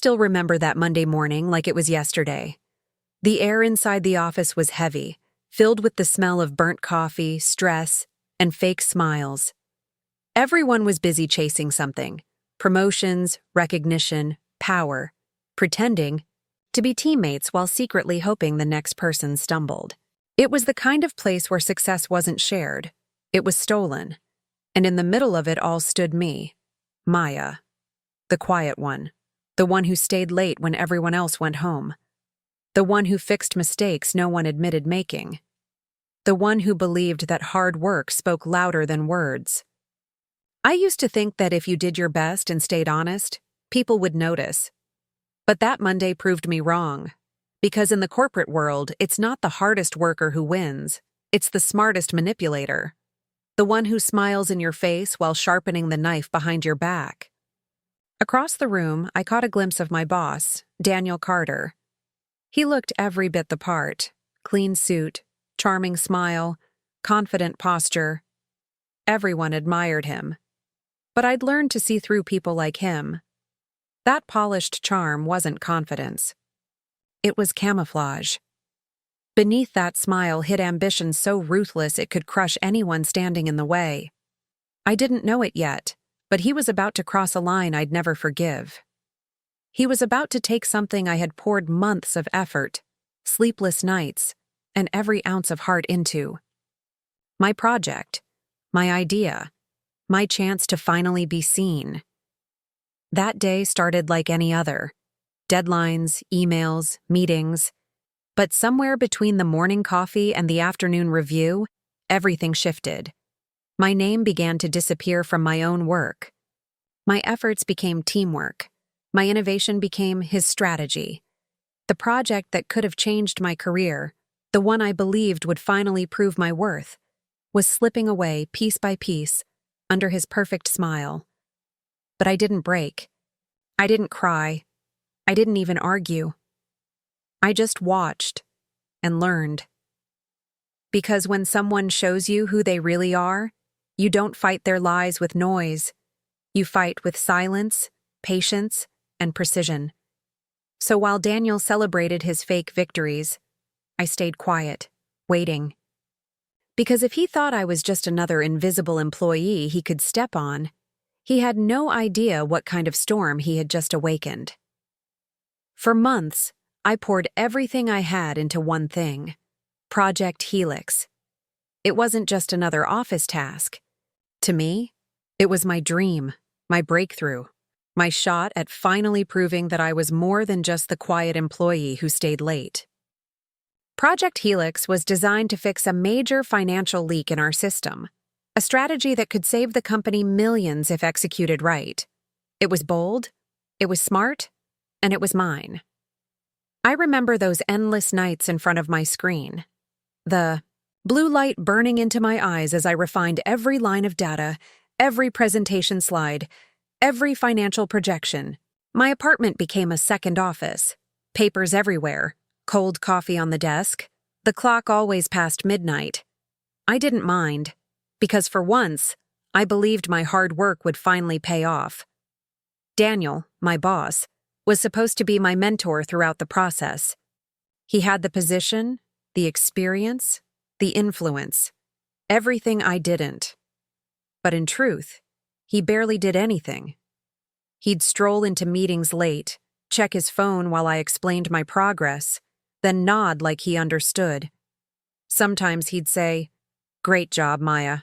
still remember that Monday morning like it was yesterday. The air inside the office was heavy, filled with the smell of burnt coffee, stress, and fake smiles. Everyone was busy chasing something: promotions, recognition, power, pretending to be teammates while secretly hoping the next person stumbled. It was the kind of place where success wasn't shared, it was stolen. And in the middle of it all stood me, Maya, the quiet one, the one who stayed late when everyone else went home, the one who fixed mistakes no one admitted making, the one who believed that hard work spoke louder than words. I used to think that if you did your best and stayed honest, people would notice. But that Monday proved me wrong. Because in the corporate world, it's not the hardest worker who wins, it's the smartest manipulator. The one who smiles in your face while sharpening the knife behind your back. Across the room, I caught a glimpse of my boss, Daniel Carter. He looked every bit the part: clean suit, charming smile, confident posture. Everyone admired him. But I'd learned to see through people like him. That polished charm wasn't confidence. It was camouflage. Beneath that smile hid ambition so ruthless it could crush anyone standing in the way. I didn't know it yet, but he was about to cross a line I'd never forgive. He was about to take something I had poured months of effort, sleepless nights, and every ounce of heart into. My project, my idea, my chance to finally be seen. That day started like any other. Deadlines, emails, meetings. But somewhere between the morning coffee and the afternoon review, everything shifted. My name began to disappear from my own work. My efforts became teamwork. My innovation became his strategy. The project that could have changed my career, the one I believed would finally prove my worth, was slipping away piece by piece under his perfect smile. But I didn't break. I didn't cry. I didn't even argue. I just watched and learned. Because when someone shows you who they really are, you don't fight their lies with noise. You fight with silence, patience, and precision. So while Daniel celebrated his fake victories, I stayed quiet, waiting. Because if he thought I was just another invisible employee he could step on, he had no idea what kind of storm he had just awakened. For months, I poured everything I had into one thing: Project Helix. It wasn't just another office task. To me, it was my dream, my breakthrough, my shot at finally proving that I was more than just the quiet employee who stayed late. Project Helix was designed to fix a major financial leak in our system, a strategy that could save the company millions if executed right. It was bold, it was smart, and it was mine. I remember those endless nights in front of my screen. The blue light burning into my eyes as I refined every line of data, every presentation slide, every financial projection. My apartment became a second office. Papers everywhere, cold coffee on the desk, the clock always past midnight. I didn't mind, because for once, I believed my hard work would finally pay off. Daniel, my boss, was supposed to be my mentor throughout the process. He had the position, the experience, the influence, everything I didn't. But in truth, he barely did anything. He'd stroll into meetings late, check his phone while I explained my progress, then nod like he understood. Sometimes he'd say, "Great job, Maya.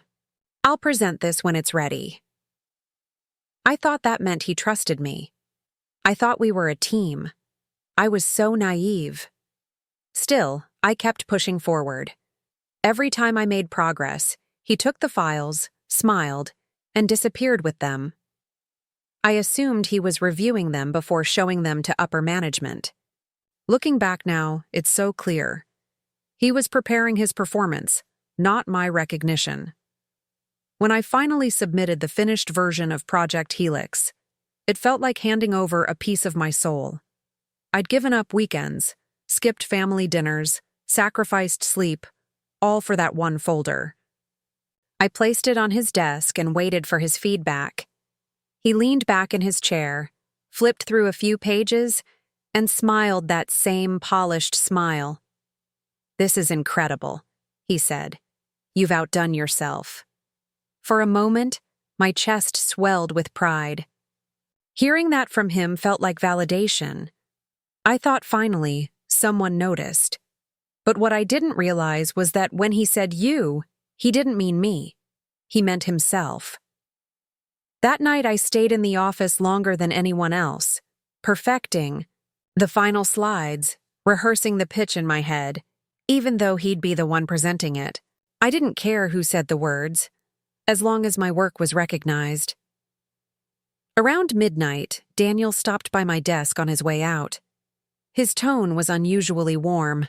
I'll present this when it's ready." I thought that meant he trusted me. I thought we were a team. I was so naive. Still, I kept pushing forward. Every time I made progress, he took the files, smiled, and disappeared with them. I assumed he was reviewing them before showing them to upper management. Looking back now, it's so clear. He was preparing his performance, not my recognition. When I finally submitted the finished version of Project Helix, it felt like handing over a piece of my soul. I'd given up weekends, skipped family dinners, sacrificed sleep, all for that one folder. I placed it on his desk and waited for his feedback. He leaned back in his chair, flipped through a few pages, and smiled that same polished smile. "This is incredible," he said. "You've outdone yourself." For a moment, my chest swelled with pride. Hearing that from him felt like validation. I thought finally someone noticed. But what I didn't realize was that when he said you, he didn't mean me. He meant himself. That night I stayed in the office longer than anyone else, perfecting the final slides, rehearsing the pitch in my head, even though he'd be the one presenting it. I didn't care who said the words, as long as my work was recognized. Around midnight, Daniel stopped by my desk on his way out. His tone was unusually warm.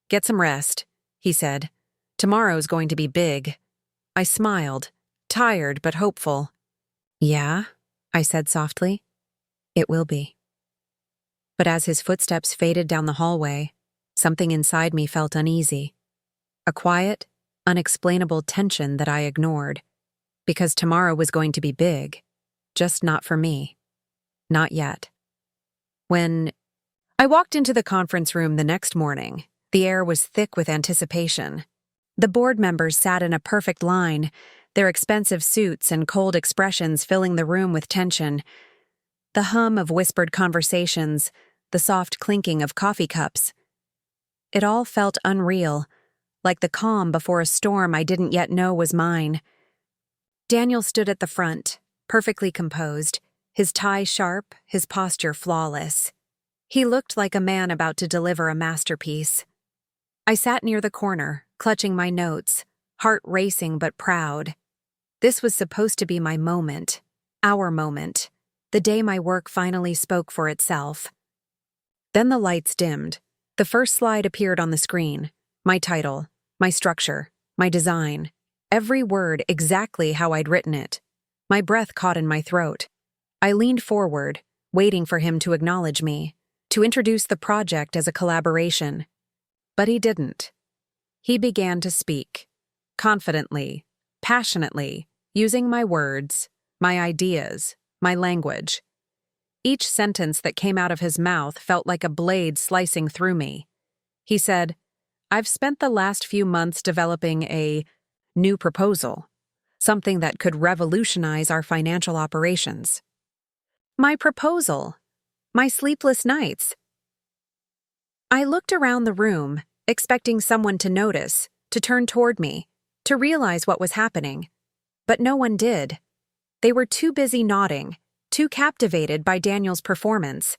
"Get some rest," he said. "Tomorrow's going to be big." I smiled, tired but hopeful. "Yeah," I said softly. "It will be." But as his footsteps faded down the hallway, something inside me felt uneasy. A quiet, unexplainable tension that I ignored. Because tomorrow was going to be big, just not for me. Not yet. When I walked into the conference room the next morning, the air was thick with anticipation. The board members sat in a perfect line, their expensive suits and cold expressions filling the room with tension. The hum of whispered conversations, the soft clinking of coffee cups. It all felt unreal, like the calm before a storm I didn't yet know was mine. Daniel stood at the front, perfectly composed, his tie sharp, his posture flawless. He looked like a man about to deliver a masterpiece. I sat near the corner, clutching my notes, heart racing but proud. This was supposed to be my moment, our moment, the day my work finally spoke for itself. Then the lights dimmed. The first slide appeared on the screen. My title, my structure, my design. Every word exactly how I'd written it. My breath caught in my throat. I leaned forward, waiting for him to acknowledge me, to introduce the project as a collaboration. But he didn't. He began to speak, confidently, passionately, using my words, my ideas, my language. Each sentence that came out of his mouth felt like a blade slicing through me. He said, "I've spent the last few months developing a new proposal, something that could revolutionize our financial operations." My proposal. My sleepless nights. I looked around the room, expecting someone to notice, to turn toward me, to realize what was happening. But no one did. They were too busy nodding, too captivated by Daniel's performance.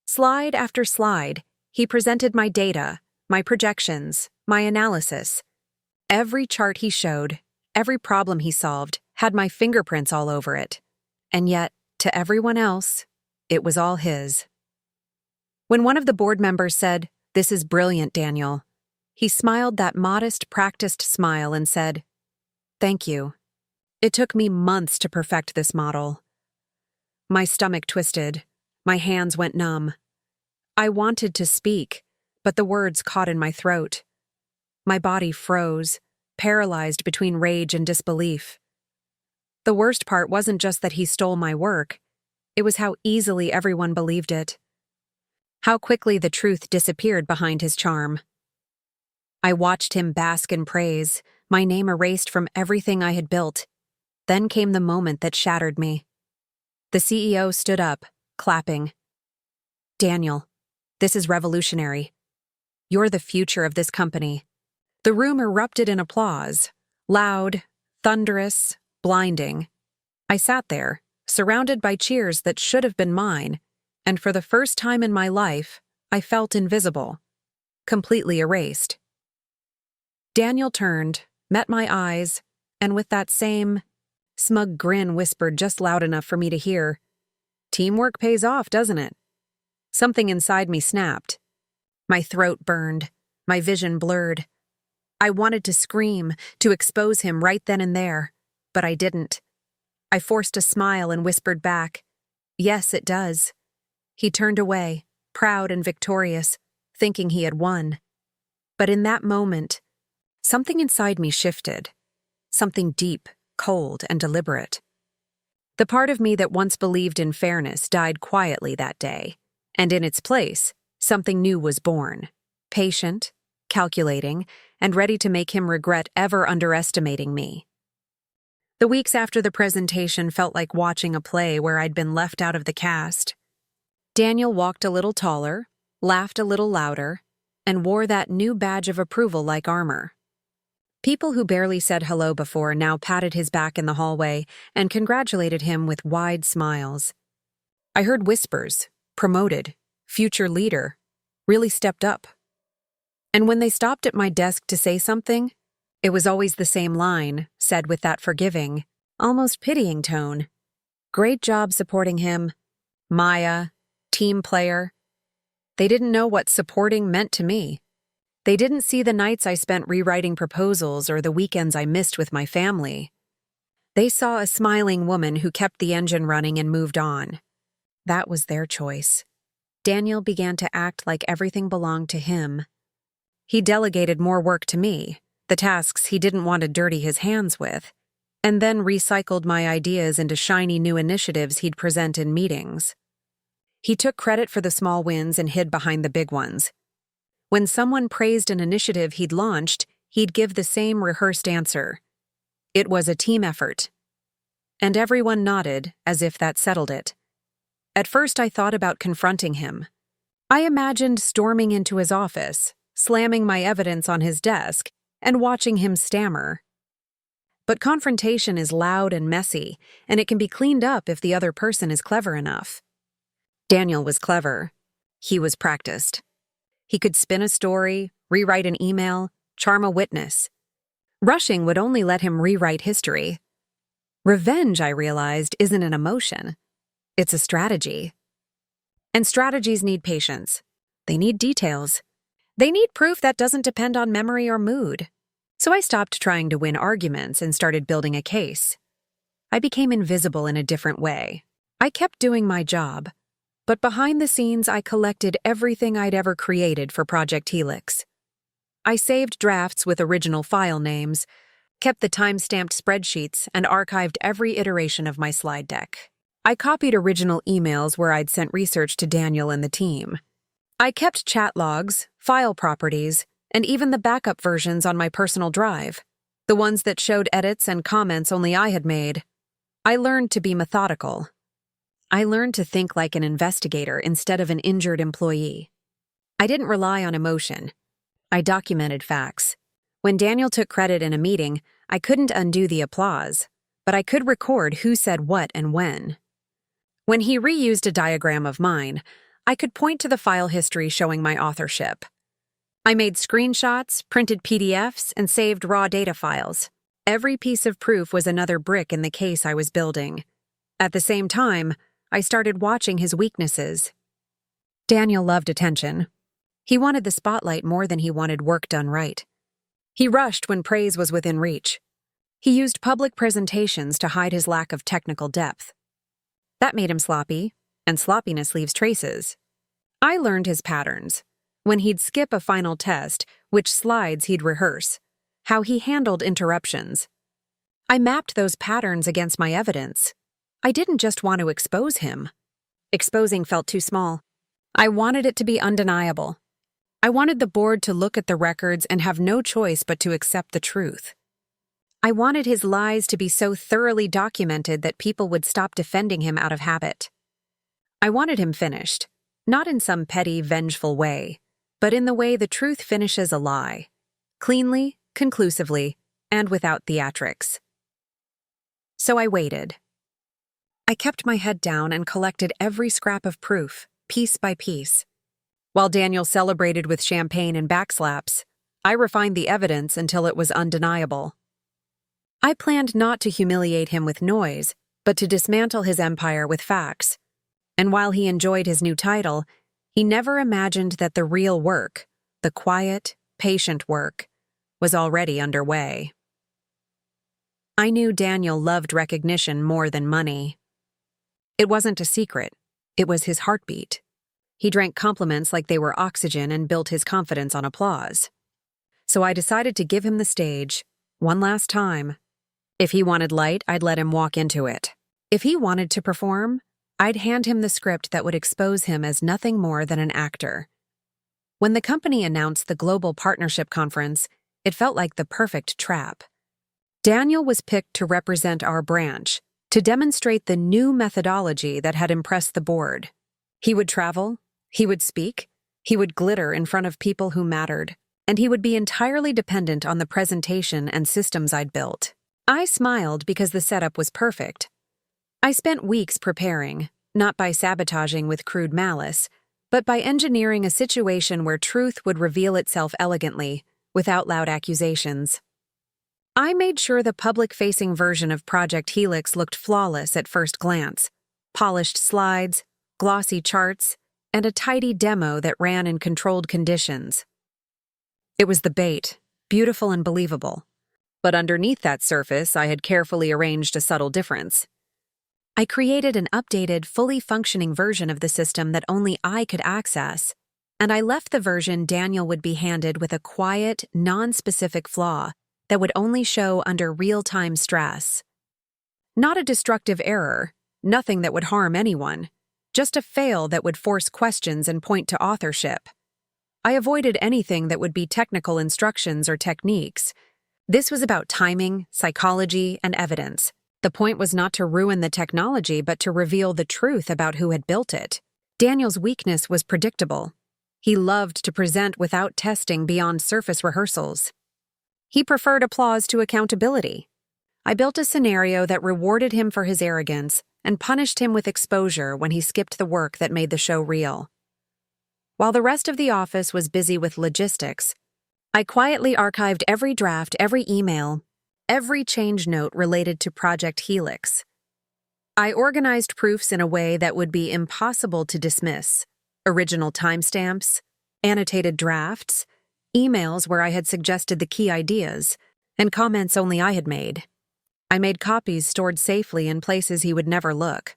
Slide after slide, he presented my data, my projections, my analysis. Every chart he showed, every problem he solved, had my fingerprints all over it. And yet, to everyone else, it was all his. When one of the board members said, "This is brilliant, Daniel," he smiled that modest, practiced smile and said, "Thank you. It took me months to perfect this model." My stomach twisted. My hands went numb. I wanted to speak, but the words caught in my throat. My body froze, paralyzed between rage and disbelief. The worst part wasn't just that he stole my work. It was how easily everyone believed it. How quickly the truth disappeared behind his charm. I watched him bask in praise, my name erased from everything I had built. Then came the moment that shattered me. The CEO stood up, clapping. "Daniel, this is revolutionary. You're the future of this company." The room erupted in applause, loud, thunderous, blinding. I sat there, surrounded by cheers that should have been mine, and for the first time in my life, I felt invisible, completely erased. Daniel turned, met my eyes, and with that same smug grin whispered just loud enough for me to hear, "Teamwork pays off, doesn't it?" Something inside me snapped. My throat burned, my vision blurred. I wanted to scream, to expose him right then and there, but I didn't. I forced a smile and whispered back, "Yes, it does." He turned away, proud and victorious, thinking he had won. But in that moment, something inside me shifted, something deep, cold, and deliberate. The part of me that once believed in fairness died quietly that day, and in its place, something new was born. Patient, calculating, and ready to make him regret ever underestimating me. The weeks after the presentation felt like watching a play where I'd been left out of the cast. Daniel walked a little taller, laughed a little louder, and wore that new badge of approval like armor. People who barely said hello before now patted his back in the hallway and congratulated him with wide smiles. I heard whispers, promoted, future leader, really stepped up. And when they stopped at my desk to say something, it was always the same line, said with that forgiving, almost pitying tone. Great job supporting him. Maya, team player. They didn't know what supporting meant to me. They didn't see the nights I spent rewriting proposals or the weekends I missed with my family. They saw a smiling woman who kept the engine running and moved on. That was their choice. Daniel began to act like everything belonged to him. He delegated more work to me, the tasks he didn't want to dirty his hands with, and then recycled my ideas into shiny new initiatives he'd present in meetings. He took credit for the small wins and hid behind the big ones. When someone praised an initiative he'd launched, he'd give the same rehearsed answer. It was a team effort. And everyone nodded, as if that settled it. At first I thought about confronting him. I imagined storming into his office, slamming my evidence on his desk, and watching him stammer. But confrontation is loud and messy, and it can be cleaned up if the other person is clever enough. Daniel was clever. He was practiced. He could spin a story, rewrite an email, charm a witness. Rushing would only let him rewrite history. Revenge, I realized, isn't an emotion. It's a strategy. And strategies need patience. They need details. They need proof that doesn't depend on memory or mood. So I stopped trying to win arguments and started building a case. I became invisible in a different way. I kept doing my job. But behind the scenes, I collected everything I'd ever created for Project Helix. I saved drafts with original file names, kept the time-stamped spreadsheets, and archived every iteration of my slide deck. I copied original emails where I'd sent research to Daniel and the team. I kept chat logs, file properties, and even the backup versions on my personal drive, the ones that showed edits and comments only I had made. I learned to be methodical. I learned to think like an investigator instead of an injured employee. I didn't rely on emotion. I documented facts. When Daniel took credit in a meeting, I couldn't undo the applause, but I could record who said what and when. When he reused a diagram of mine, I could point to the file history showing my authorship. I made screenshots, printed PDFs, and saved raw data files. Every piece of proof was another brick in the case I was building. At the same time, I started watching his weaknesses. Daniel loved attention. He wanted the spotlight more than he wanted work done right. He rushed when praise was within reach. He used public presentations to hide his lack of technical depth. That made him sloppy, and sloppiness leaves traces. I learned his patterns. When he'd skip a final test, which slides he'd rehearse, how he handled interruptions. I mapped those patterns against my evidence. I didn't just want to expose him. Exposing felt too small. I wanted it to be undeniable. I wanted the board to look at the records and have no choice but to accept the truth. I wanted his lies to be so thoroughly documented that people would stop defending him out of habit. I wanted him finished, not in some petty, vengeful way, but in the way the truth finishes a lie, cleanly, conclusively, and without theatrics. So I waited. I kept my head down and collected every scrap of proof, piece by piece. While Daniel celebrated with champagne and backslaps, I refined the evidence until it was undeniable. I planned not to humiliate him with noise, but to dismantle his empire with facts. And while he enjoyed his new title, he never imagined that the real work, the quiet, patient work, was already underway. I knew Daniel loved recognition more than money. It wasn't a secret. It was his heartbeat. He drank compliments like they were oxygen and built his confidence on applause. So I decided to give him the stage, one last time. If he wanted light, I'd let him walk into it. If he wanted to perform, I'd hand him the script that would expose him as nothing more than an actor. When the company announced the Global Partnership Conference, it felt like the perfect trap. Daniel was picked to represent our branch, to demonstrate the new methodology that had impressed the board. He would travel, he would speak, he would glitter in front of people who mattered, and he would be entirely dependent on the presentation and systems I'd built. I smiled because the setup was perfect. I spent weeks preparing, not by sabotaging with crude malice, but by engineering a situation where truth would reveal itself elegantly, without loud accusations. I made sure the public-facing version of Project Helix looked flawless at first glance. Polished slides, glossy charts, and a tidy demo that ran in controlled conditions. It was the bait, beautiful and believable. But underneath that surface, I had carefully arranged a subtle difference. I created an updated, fully functioning version of the system that only I could access, and I left the version Daniel would be handed with a quiet, non-specific flaw that would only show under real-time stress. Not a destructive error, nothing that would harm anyone, just a fail that would force questions and point to authorship. I avoided anything that would be technical instructions or techniques. This was about timing, psychology, and evidence. The point was not to ruin the technology, but to reveal the truth about who had built it. Daniel's weakness was predictable. He loved to present without testing beyond surface rehearsals. He preferred applause to accountability. I built a scenario that rewarded him for his arrogance and punished him with exposure when he skipped the work that made the show real. While the rest of the office was busy with logistics, I quietly archived every draft, every email, every change note related to Project Helix. I organized proofs in a way that would be impossible to dismiss: original timestamps, annotated drafts, emails where I had suggested the key ideas, and comments only I had made. I made copies stored safely in places he would never look,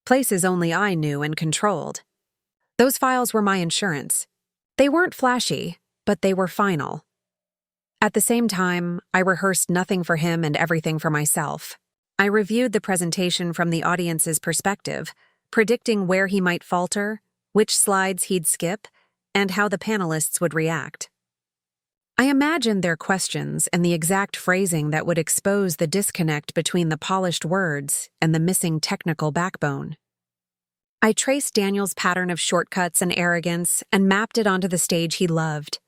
places only I knew and controlled. Those files were my insurance. They weren't flashy, but they were final. At the same time, I rehearsed nothing for him and everything for myself. I reviewed the presentation from the audience's perspective, predicting where he might falter, which slides he'd skip, and how the panelists would react. I imagined their questions and the exact phrasing that would expose the disconnect between the polished words and the missing technical backbone. I traced Daniel's pattern of shortcuts and arrogance and mapped it onto the stage he loved.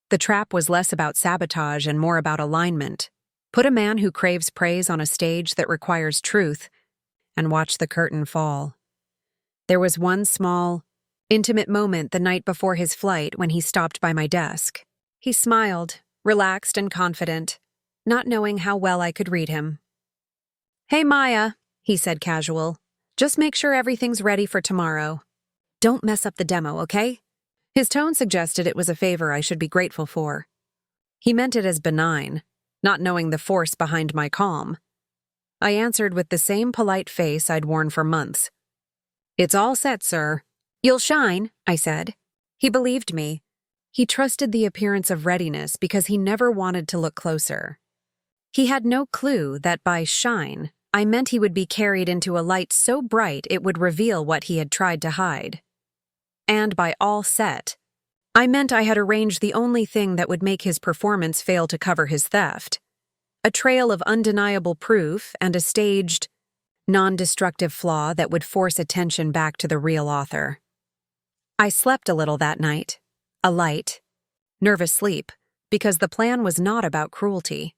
The trap was less about sabotage and more about alignment. Put a man who craves praise on a stage that requires truth, and watch the curtain fall. There was one small, intimate moment the night before his flight when he stopped by my desk. He smiled, relaxed and confident, not knowing how well I could read him. "Hey, Maya," he said casual. "Just make sure everything's ready for tomorrow. Don't mess up the demo, okay?" His tone suggested it was a favor I should be grateful for. He meant it as benign, not knowing the force behind my calm. I answered with the same polite face I'd worn for months. "It's all set, sir." "You'll shine," I said. He believed me. He trusted the appearance of readiness because he never wanted to look closer. He had no clue that by shine, I meant he would be carried into a light so bright it would reveal what he had tried to hide. And by all set, I meant I had arranged the only thing that would make his performance fail to cover his theft: a trail of undeniable proof and a staged, non-destructive flaw that would force attention back to the real author. I slept a little that night, a light, nervous sleep, because the plan was not about cruelty.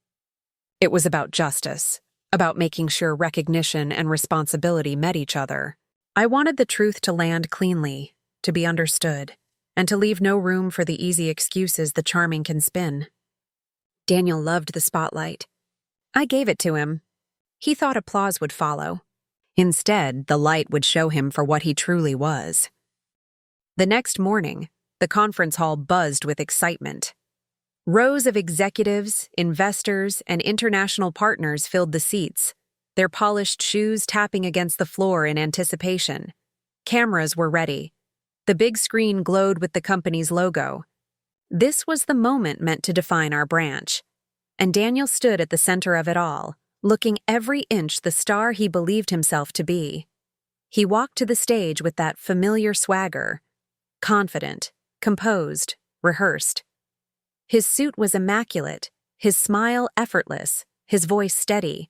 It was about justice, about making sure recognition and responsibility met each other. I wanted the truth to land cleanly, to be understood, and to leave no room for the easy excuses the charming can spin. Daniel loved the spotlight. I gave it to him. He thought applause would follow. Instead, the light would show him for what he truly was. The next morning, the conference hall buzzed with excitement. Rows of executives, investors, and international partners filled the seats, their polished shoes tapping against the floor in anticipation. Cameras were ready. The big screen glowed with the company's logo. This was the moment meant to define our branch. And Daniel stood at the center of it all, looking every inch the star he believed himself to be. He walked to the stage with that familiar swagger, confident, composed, rehearsed. His suit was immaculate, his smile effortless, his voice steady.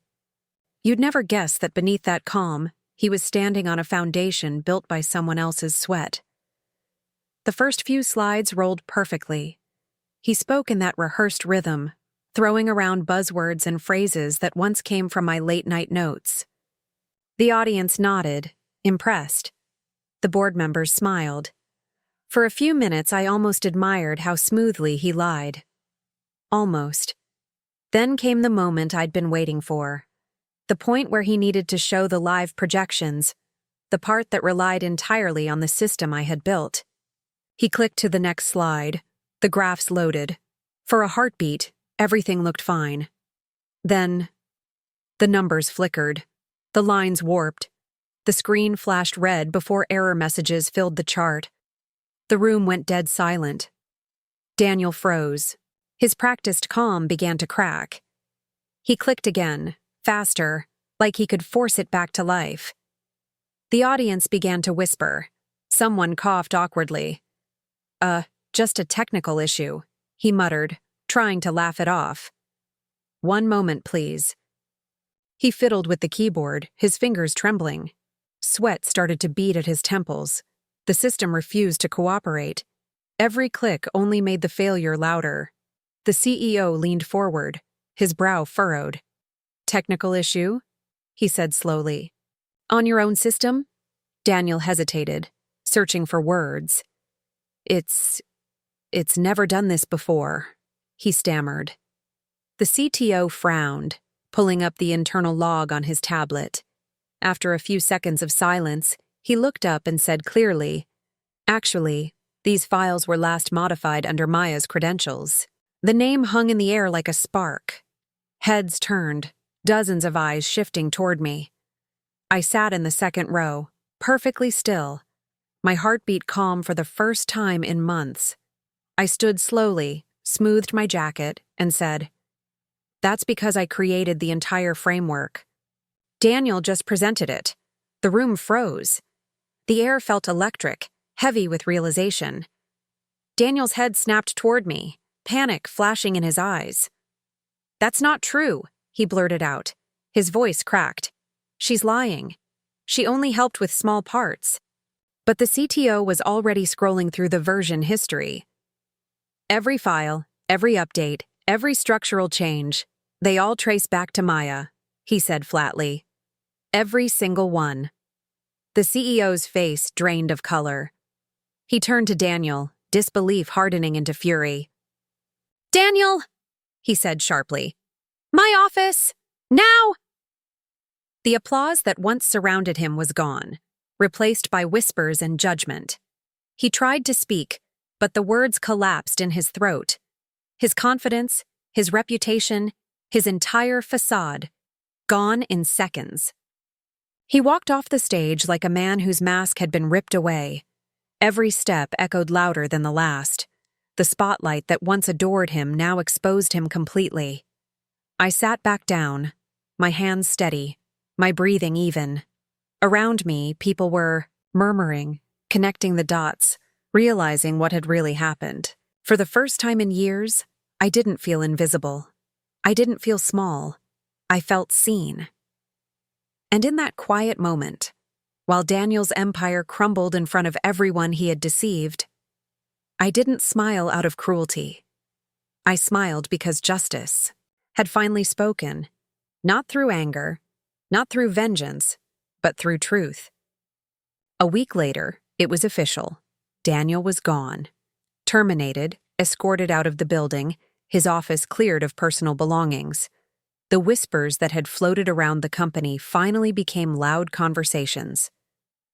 You'd never guess that beneath that calm, he was standing on a foundation built by someone else's sweat. The first few slides rolled perfectly. He spoke in that rehearsed rhythm, throwing around buzzwords and phrases that once came from my late-night notes. The audience nodded, impressed. The board members smiled. For a few minutes, I almost admired how smoothly he lied. Almost. Then came the moment I'd been waiting for. The point where he needed to show the live projections, the part that relied entirely on the system I had built. He clicked to the next slide. The graphs loaded. For a heartbeat, everything looked fine. Then, the numbers flickered. The lines warped. The screen flashed red before error messages filled the chart. The room went dead silent. Daniel froze. His practiced calm began to crack. He clicked again, faster, like he could force it back to life. The audience began to whisper. Someone coughed awkwardly. Just a technical issue, he muttered, trying to laugh it off. One moment, please. He fiddled with the keyboard, his fingers trembling. Sweat started to bead at his temples. The system refused to cooperate. Every click only made the failure louder. The CEO leaned forward, his brow furrowed. Technical issue? He said slowly. On your own system? Daniel hesitated, searching for words. It's never done this before, he stammered. The CTO frowned, pulling up the internal log on his tablet. After a few seconds of silence, he looked up and said clearly, Actually, these files were last modified under Maya's credentials. The name hung in the air like a spark. Heads turned, dozens of eyes shifting toward me. I sat in the second row, perfectly still, my heartbeat calm for the first time in months. I stood slowly, smoothed my jacket, and said, That's because I created the entire framework. Daniel just presented it. The room froze. The air felt electric, heavy with realization. Daniel's head snapped toward me, panic flashing in his eyes. That's not true, he blurted out. His voice cracked. She's lying. She only helped with small parts. But the CTO was already scrolling through the version history. Every file, every update, every structural change, they all trace back to Maya, he said flatly. Every single one. The CEO's face drained of color. He turned to Daniel, disbelief hardening into fury. Daniel, he said sharply. My office! Now! The applause that once surrounded him was gone, replaced by whispers and judgment. He tried to speak, but the words collapsed in his throat. His confidence, his reputation, his entire facade, gone in seconds. He walked off the stage like a man whose mask had been ripped away. Every step echoed louder than the last. The spotlight that once adored him now exposed him completely. I sat back down, my hands steady, my breathing even. Around me, people were murmuring, connecting the dots, realizing what had really happened. For the first time in years, I didn't feel invisible. I didn't feel small. I felt seen. And in that quiet moment, while Daniel's empire crumbled in front of everyone he had deceived, I didn't smile out of cruelty. I smiled because justice had finally spoken, not through anger, not through vengeance, but through truth. A week later, it was official. Daniel was gone. Terminated, escorted out of the building, his office cleared of personal belongings. The whispers that had floated around the company finally became loud conversations.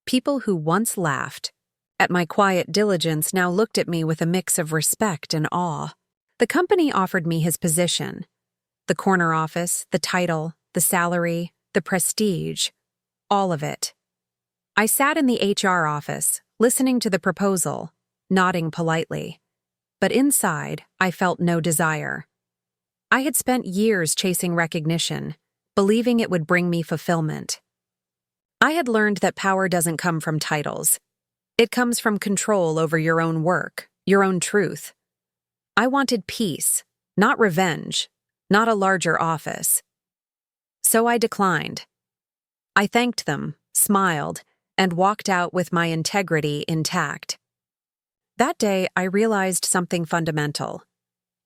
People who once laughed at my quiet diligence now looked at me with a mix of respect and awe. The company offered me his position. The corner office, the title, the salary, the prestige, all of it. I sat in the HR office, listening to the proposal, nodding politely. But inside, I felt no desire. I had spent years chasing recognition, believing it would bring me fulfillment. I had learned that power doesn't come from titles. It comes from control over your own work, your own truth. I wanted peace, not revenge, not a larger office. So I declined. I thanked them, smiled, and walked out with my integrity intact. That day, I realized something fundamental.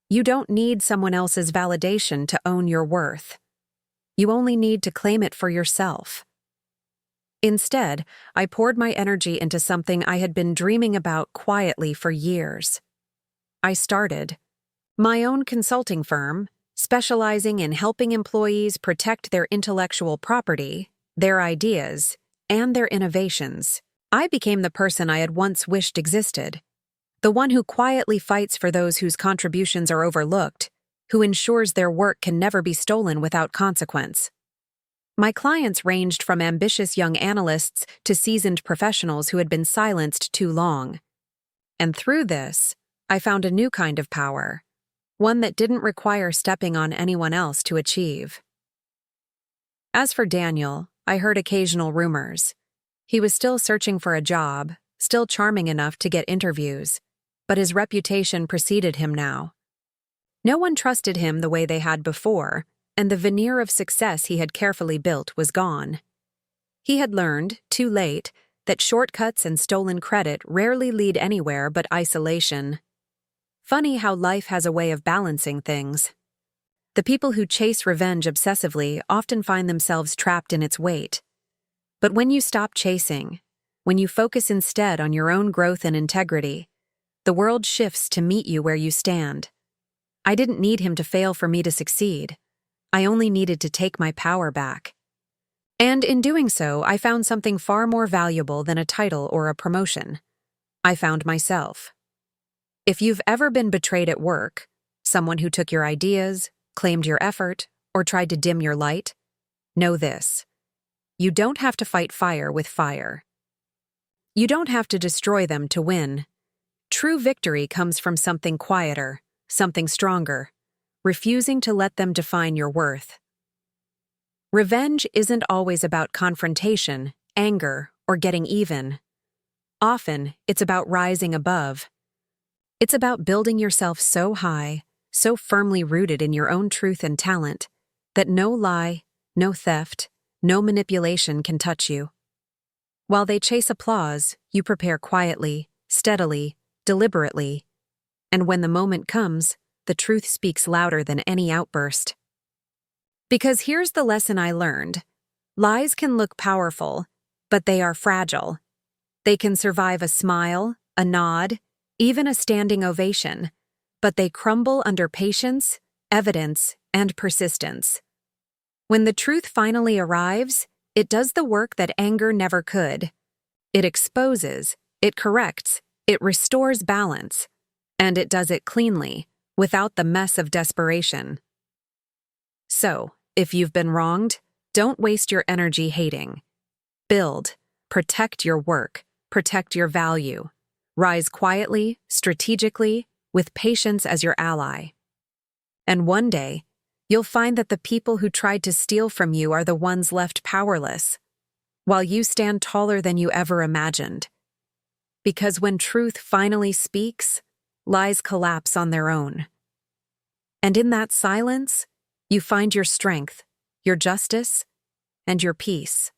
You don't need someone else's validation to own your worth. You only need to claim it for yourself. Instead, I poured my energy into something I had been dreaming about quietly for years. I started my own consulting firm, specializing in helping employees protect their intellectual property, their ideas, and their innovations. I became the person I had once wished existed, the one who quietly fights for those whose contributions are overlooked, who ensures their work can never be stolen without consequence. My clients ranged from ambitious young analysts to seasoned professionals who had been silenced too long. And through this, I found a new kind of power, one that didn't require stepping on anyone else to achieve. As for Daniel, I heard occasional rumors. He was still searching for a job, still charming enough to get interviews, but his reputation preceded him now. No one trusted him the way they had before, and the veneer of success he had carefully built was gone. He had learned, too late, that shortcuts and stolen credit rarely lead anywhere but isolation. Funny how life has a way of balancing things. The people who chase revenge obsessively often find themselves trapped in its weight. But when you stop chasing, when you focus instead on your own growth and integrity, the world shifts to meet you where you stand. I didn't need him to fail for me to succeed. I only needed to take my power back. And in doing so, I found something far more valuable than a title or a promotion. I found myself. If you've ever been betrayed at work, someone who took your ideas, claimed your effort, or tried to dim your light, know this. You don't have to fight fire with fire. You don't have to destroy them to win. True victory comes from something quieter, something stronger, refusing to let them define your worth. Revenge isn't always about confrontation, anger, or getting even. Often, it's about rising above. It's about building yourself so high, so firmly rooted in your own truth and talent, that no lie, no theft, no manipulation can touch you. While they chase applause, you prepare quietly, steadily, deliberately, and when the moment comes, the truth speaks louder than any outburst. Because here's the lesson I learned. Lies can look powerful, but they are fragile. They can survive a smile, a nod, even a standing ovation, but they crumble under patience, evidence, and persistence. When the truth finally arrives, it does the work that anger never could. It exposes, it corrects, it restores balance, and it does it cleanly, without the mess of desperation. So, if you've been wronged, don't waste your energy hating. Build, protect your work, protect your value. Rise quietly, strategically, with patience as your ally. And one day, you'll find that the people who tried to steal from you are the ones left powerless, while you stand taller than you ever imagined. Because when truth finally speaks, lies collapse on their own. And in that silence, you find your strength, your justice, and your peace.